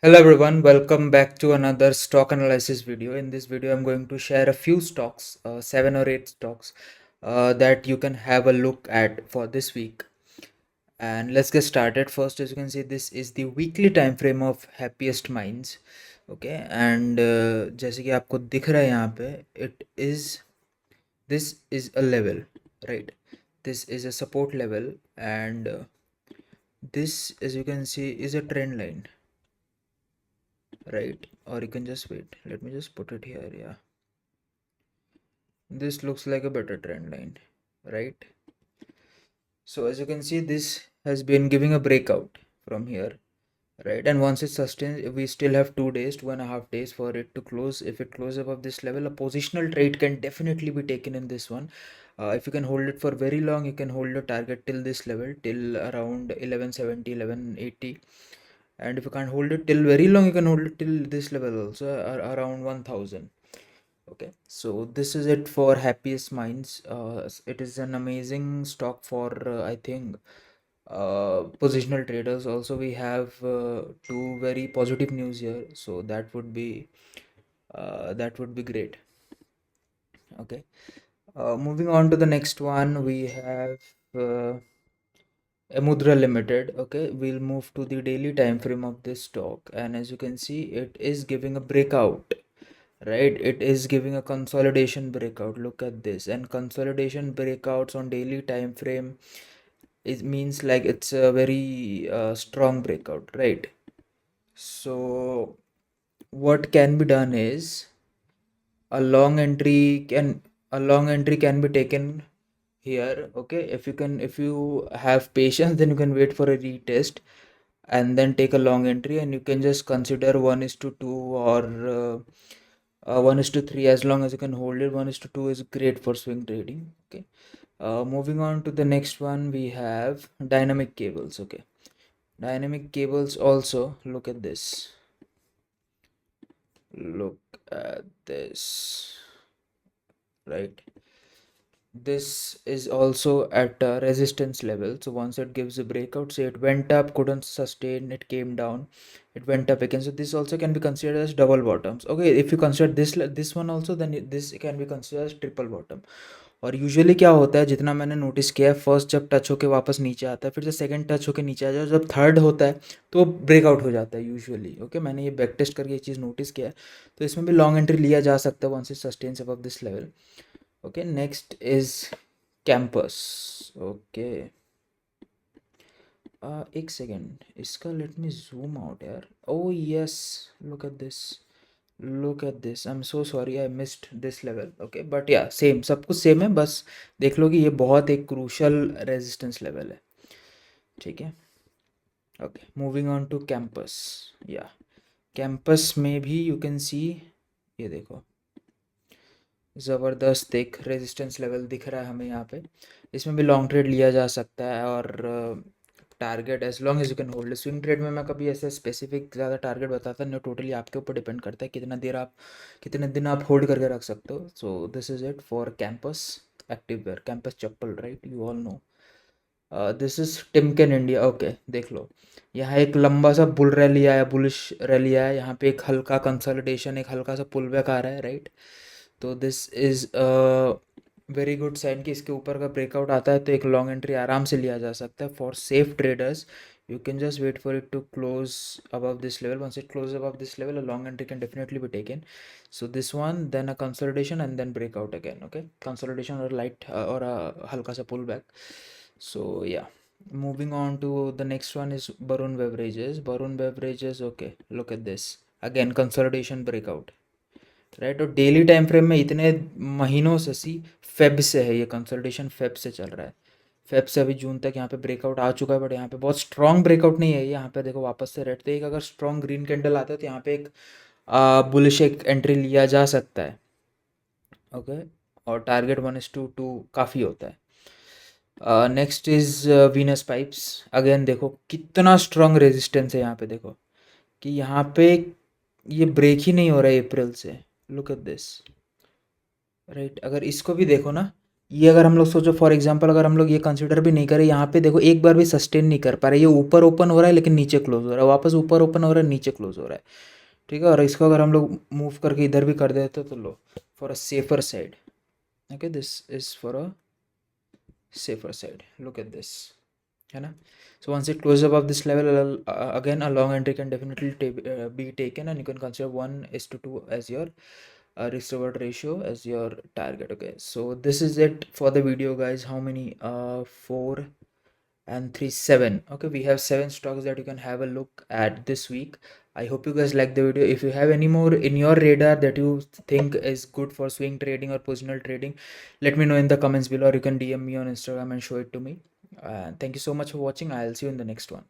Hello everyone, welcome back to another stock analysis video. In this video, I'm going to share a few stocks, 7 or 8 stocks that you can have a look at for this week. And let's get started. First, as you can see, this is the weekly time frame of Happiest Minds. Okay, and जैसे कि आपको दिख रहा है यहाँ पे, this is a level, right? This is a support level, and this, as you can see, is a trend line, right? Or you can just wait, let me just put it here. Yeah, this looks like a better trend line, right? So as you can see, this has been giving a breakout from here, right? And once it sustains, we still have 2 days, 2.5 days for it to close. If it closes above this level, a positional trade can definitely be taken in this one. If you can hold it for very long, you can hold your target till this level, till around 1170, 1180. And if you can't hold it till very long, you can hold it till this level also, around 1000. Okay, so this is it for Happiest Minds. It is an amazing stock for I think positional traders. Also, we have two very positive news here, so that would be great. Okay, moving on to the next one, we have Audra Limited. Okay, we'll move to the daily time frame of this stock, and as you can see, it is giving a breakout, right? It is giving a consolidation breakout. Look at this. And consolidation breakouts on daily time frame, it means like it's a very strong breakout, right? So what can be done is a long entry can be taken here. Okay, if you have patience, then you can wait for a retest and then take a long entry, and you can just consider 1:2 or 1:3. As long as you can hold it, 1:2 is great for swing trading. Okay, moving on to the next one, we have dynamic cables. Okay, dynamic cables also, look at this, look at this, right? This is also at a resistance level. So once it gives a breakout, say it went up, couldn't sustain, it came down, it went up again. So this also can be considered as double bottoms. Okay, if you consider this one also, then this can be considered as triple bottom. और usually क्या होता है, जितना मैंने notice किया है, first जब touch होके वापस नीचे आता है, फिर जब सेकंड टच होके नीचे आ जाए, जब थर्ड होता है तो ब्रेकआउट हो जाता है यूजुअली. ओके, मैंने ये बैक टेस्ट करके ये चीज़ नोटिस किया है. तो इसमें भी लॉन्ग एंट्री लिया जा सकता है once it sustains above this level. Okay, next is campus. Okay, एक सेकेंड, इसका लेट मी जूम आउट यार. oh yes, look at this, look at this. I'm so sorry I missed this level. Okay, but yeah, same, सब कुछ same है, बस देख लो कि ये बहुत एक क्रूशल रेजिस्टेंस लेवल है. ठीक है. Okay, moving on to campus. या कैंपस में भी यू कैन सी, ये देखो, ज़बरदस्त एक रेजिस्टेंस लेवल दिख रहा है हमें यहाँ पे. इसमें भी लॉन्ग ट्रेड लिया जा सकता है, और target as long as you can hold. Swing trade में मैं कभी ऐसे स्पेसिफिक ज़्यादा टारगेट बताता नहीं, टोटली आपके ऊपर डिपेंड करता है कितने दिन आप होल्ड करके रख सकते हो. So this is it for Campus Activewear, Campus chappal, right? You all know this is Timken India. Okay, देख लो, यहाँ एक लंबा सा बुल रैली आया, बुलिश रैली आया, यहाँ पे एक हल्का कंसोलिडेशन, एक हल्का सा पुल बैक आ रहा है, राइट? तो this is very good sign कि इसके ऊपर का ब्रेकआउट आता है तो एक लॉन्ग एंट्री आराम से लिया जा सकता है. For safe traders, you can just wait for it to close above this level. Once it closes above this level, a long entry can definitely be taken. So this one, then a consolidation, and then breakout again. Okay, consolidation or light or a halka sa pullback. So yeah, moving on to the next one is Varun Beverages. Okay, look at this, again consolidation breakout, right? और daily time frame में इतने महीनों से Feb से है ये consultation, Feb से चल रहा है. फेब से अभी जून तक यहाँ पे ब्रेकआउट आ चुका है, बट यहाँ पे बहुत स्ट्रॉन्ग ब्रेकआउट नहीं है. यहाँ पे देखो वापस से रेड, तो एक अगर स्ट्रॉन्ग ग्रीन कैंडल आता है तो यहाँ पे एक बुलिश एक एंट्री लिया जा सकता है. ओके, और टारगेट 1:2 काफ़ी होता है. Next is Venus pipes. Again देखो कितना स्ट्रॉन्ग रेजिस्टेंस है यहाँ पे, देखो कि यहाँ पे ये ब्रेक ही नहीं हो रहा है अप्रैल से. Look at this, right? अगर इसको भी देखो ना, ये अगर हम लोग सोचो फॉर एग्जांपल, अगर हम लोग ये कंसिडर भी नहीं करें, यहाँ पे देखो एक बार भी सस्टेन नहीं कर पा रहे, ये ऊपर ओपन हो रहा है लेकिन नीचे क्लोज हो रहा है, वापस ऊपर ओपन हो रहा है नीचे क्लोज हो रहा है, ठीक है। और इसको अगर हम लोग मूव करके इधर भी कर देते तो लो, for a safer side, okay, this is for a safer side, look at this, है ना। So once it closes above this level, again a long entry can definitely be taken, and you can consider 1:2 as your risk reward ratio as your target. Okay, so this is it for the video, guys. How many? 4 and 3, 7. Okay, we have 7 stocks that you can have a look at this week. I hope you guys like the video. If you have any more in your radar that you think is good for swing trading or positional trading, let me know in the comments below, or you can DM me on Instagram and show it to me. Thank you so much for watching. I'll see you in the next one.